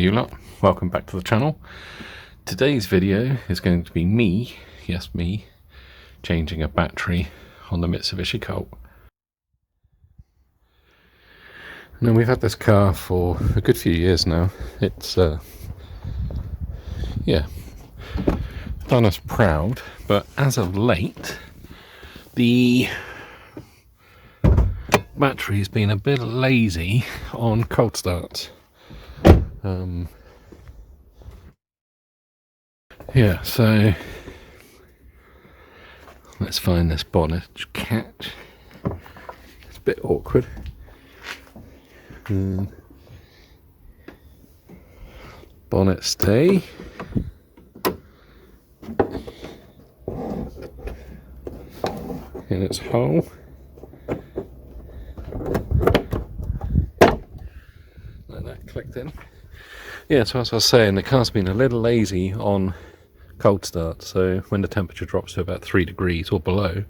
you lot, welcome back to the channel. Today's video is going to be me, yes me, changing a battery on the Mitsubishi Colt. Now we've had this car for a good few years now. It's yeah, done us proud, but as of late the battery's been a bit lazy on cold starts. Yeah, so let's find this bonnet catch. It's a bit awkward. Bonnet stay. In its hole. Like that, clicked in. Yeah, so as I was saying, the car's been a little lazy on cold start, so when the temperature drops to about 3 degrees or below,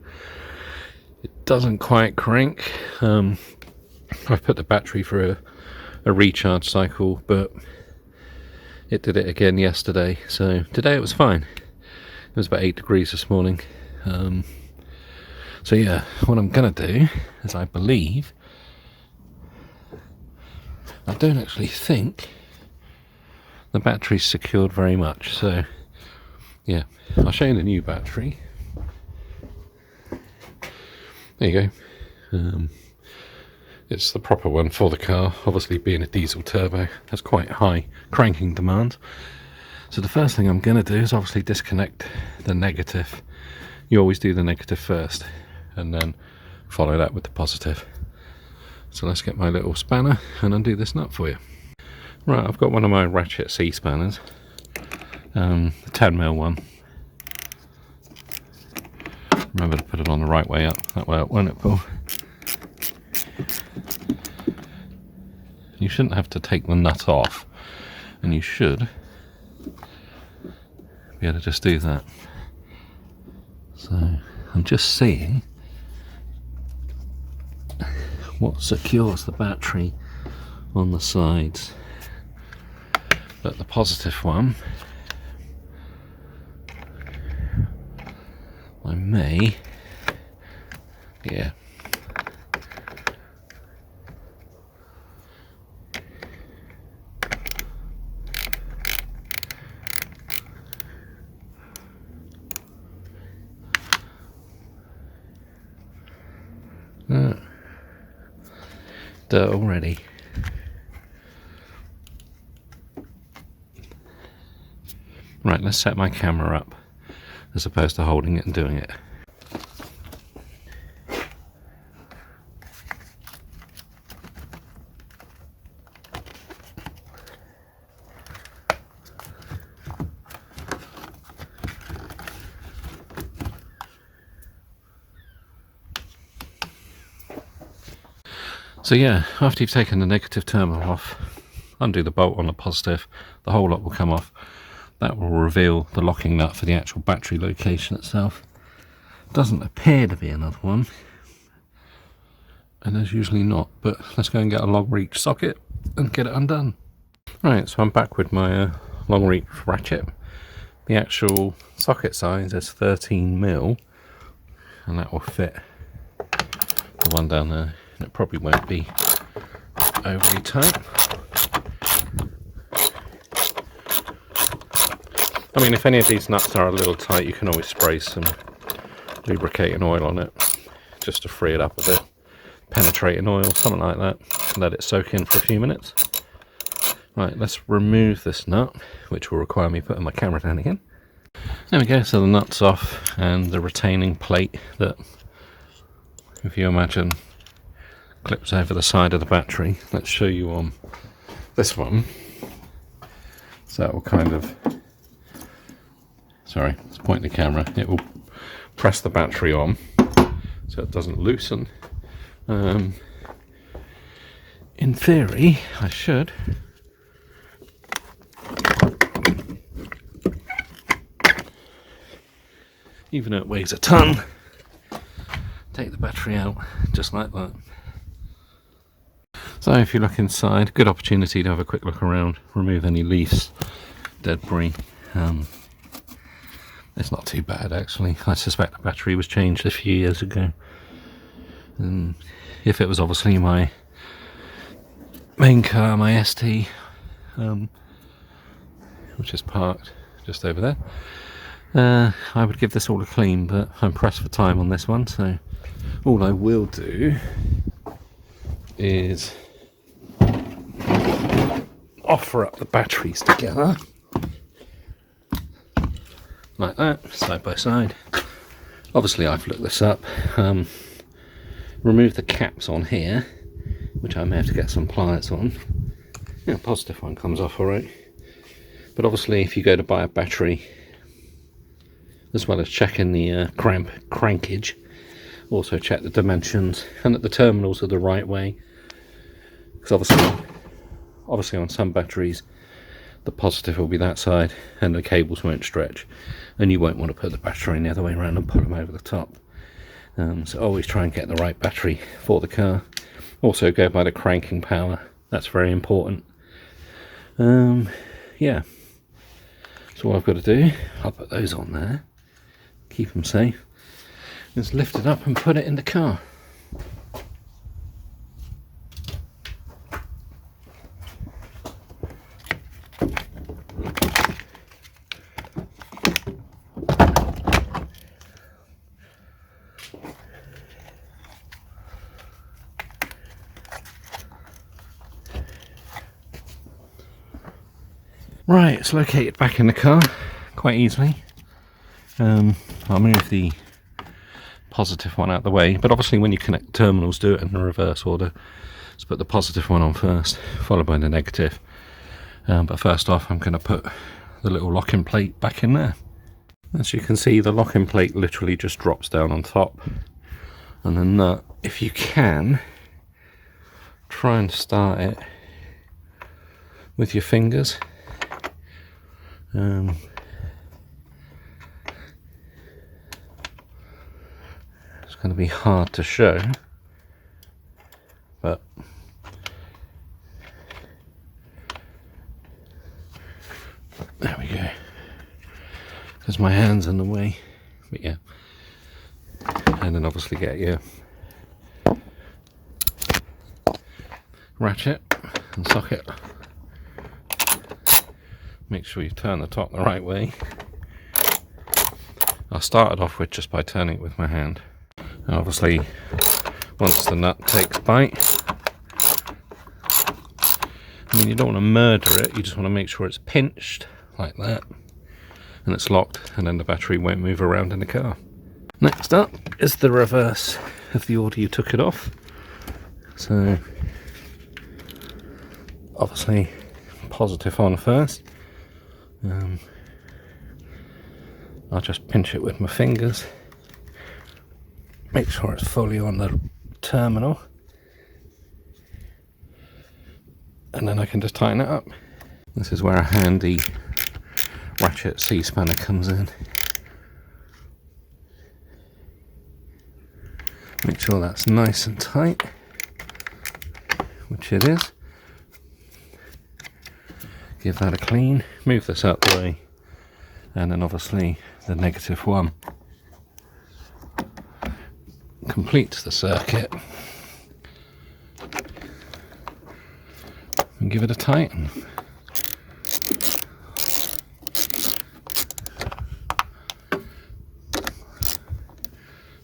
it doesn't quite crank. I've put the battery for a recharge cycle, but it did it again yesterday, so today it was fine. It was about 8 degrees this morning. So yeah, what I'm gonna do is I don't actually think the battery's secured very much, so yeah, I'll show you the new battery. There you go. It's the proper one for the car. Obviously, being a diesel turbo, has quite high cranking demands. So the first thing I'm going to do is obviously disconnect the negative. You always do the negative first, and then follow that with the positive. So let's get my little spanner and undo this nut for you. Right, I've got one of my ratchet C spanners, the 10mm one. Remember to put it on the right way up, that way up won't it, Paul? You shouldn't have to take the nut off, and you should be able to just do that. So I'm just seeing what secures the battery on the sides. But the positive one, I may, yeah. Dirt already. Right, let's set my camera up as opposed to holding it and doing it. So yeah, after you've taken the negative terminal off, undo the bolt on the positive, the whole lot will come off. That will reveal the locking nut for the actual battery location itself. Doesn't appear to be another one, and there's usually not, but let's go and get a long reach socket and get it undone. Right, so I'm back with my long reach ratchet. The actual socket size is 13mm, and that will fit the one down there. It probably won't be overly tight. I mean, if any of these nuts are a little tight, you can always spray some lubricating oil on it just to free it up a bit. Penetrating oil, something like that. Let it soak in for a few minutes. Right, let's remove this nut, which will require me putting my camera down again. There we go, so the nut's off, and the retaining plate that, if you imagine, clips over the side of the battery. Let's show you on this one. So that will kind of, sorry, let's point the camera. It will press the battery on so it doesn't loosen. In theory, I should even though it weighs a ton, take the battery out just like that. So if you look inside, good opportunity to have a quick look around, remove any leaves, debris. It's not too bad actually. I suspect the battery was changed a few years ago. If it was obviously my main car, my ST, which is parked just over there, I would give this all a clean, but I'm pressed for time on this one, so all I will do is offer up the batteries together like that, side by side. Obviously I've looked this up. Remove the caps on here, which I may have to get some pliers on. Yeah, positive one comes off alright, but obviously if you go to buy a battery, as well as checking the crankage, also check the dimensions and that the terminals are the right way, because obviously on some batteries the positive will be that side and the cables won't stretch, and you won't want to put the battery the other way around and put them over the top. So always try and get the right battery for the car. Also go by the cranking power, that's very important. Yeah, so what I've got to do, I'll put those on there, keep them safe, is lift it up and put it in the car. Right, it's located back in the car quite easily. I'll move the positive one out of the way, but obviously when you connect the terminals, do it in the reverse order. Let's put the positive one on first, followed by the negative. But first off, I'm going to put the little locking plate back in there. As you can see, the locking plate literally just drops down on top, and the nut, if you can, try and start it with your fingers. It's going to be hard to show, but there we go, because my hand's in the way, but yeah. And then obviously get your ratchet and socket. Make sure you turn the top the right way. I started off with just by turning it with my hand. And obviously, once the nut takes bite, I mean, you don't want to murder it, you just want to make sure it's pinched like that, and it's locked, and then the battery won't move around in the car. Next up is the reverse of the order you took it off. So, obviously, positive on first. I'll just pinch it with my fingers, make sure it's fully on the terminal, and then I can just tighten it up. This is where a handy ratchet C-spanner comes in. Make sure that's nice and tight, which it is. Give that a clean, move this out the way, and then obviously the negative one completes the circuit, and give it a tighten.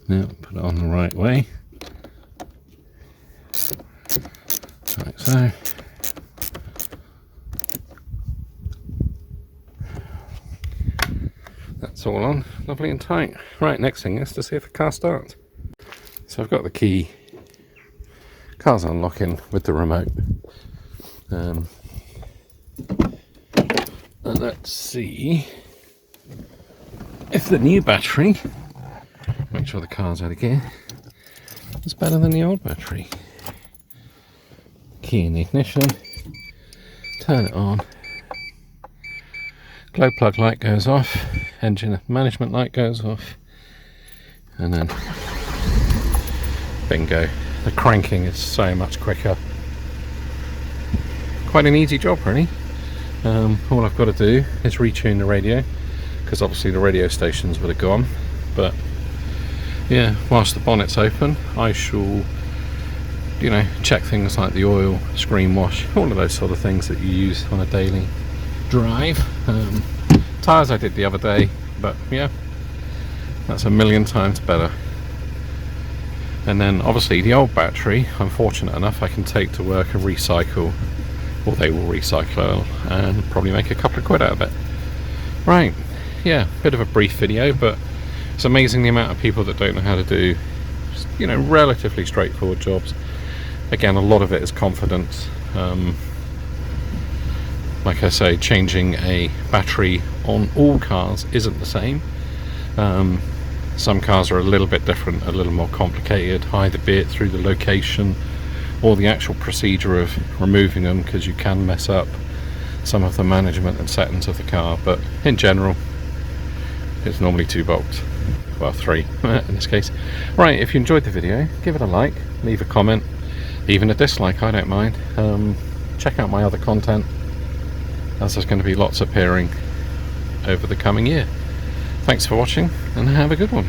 Now put it on the right way, like so. That's all on, lovely and tight. Right, next thing is to see if the car starts. So I've got the key, car's unlocking with the remote. And let's see if the new battery, make sure the car's out of gear, is better than the old battery. Key in the ignition, turn it on. Glow plug light goes off, engine management light goes off, and then bingo, the cranking is so much quicker. quite an easy job really. All I've got to do is retune the radio, because obviously the radio stations would have gone. But yeah, whilst the bonnet's open, I shall, you know, check things like the oil, screen wash, all of those sort of things that you use on a daily drive. Tyres I did the other day, but yeah, that's a million times better. And then obviously the old battery, I'm fortunate enough I can take to work and recycle, or they will recycle, and probably make a couple of quid out of it. Right, yeah, bit of a brief video, but it's amazing the amount of people that don't know how to do, you know, relatively straightforward jobs. Again, a lot of it is confidence. Like I say, changing a battery on all cars isn't the same. Some cars are a little bit different, a little more complicated, either be it through the location or the actual procedure of removing them, because you can mess up some of the management and settings of the car. But in general, it's normally 2 bolts, well 3 in this case. Right, if you enjoyed the video, give it a like, leave a comment, even a dislike, I don't mind. Check out my other content, as there's going to be lots appearing over the coming year. Thanks for watching, and have a good one.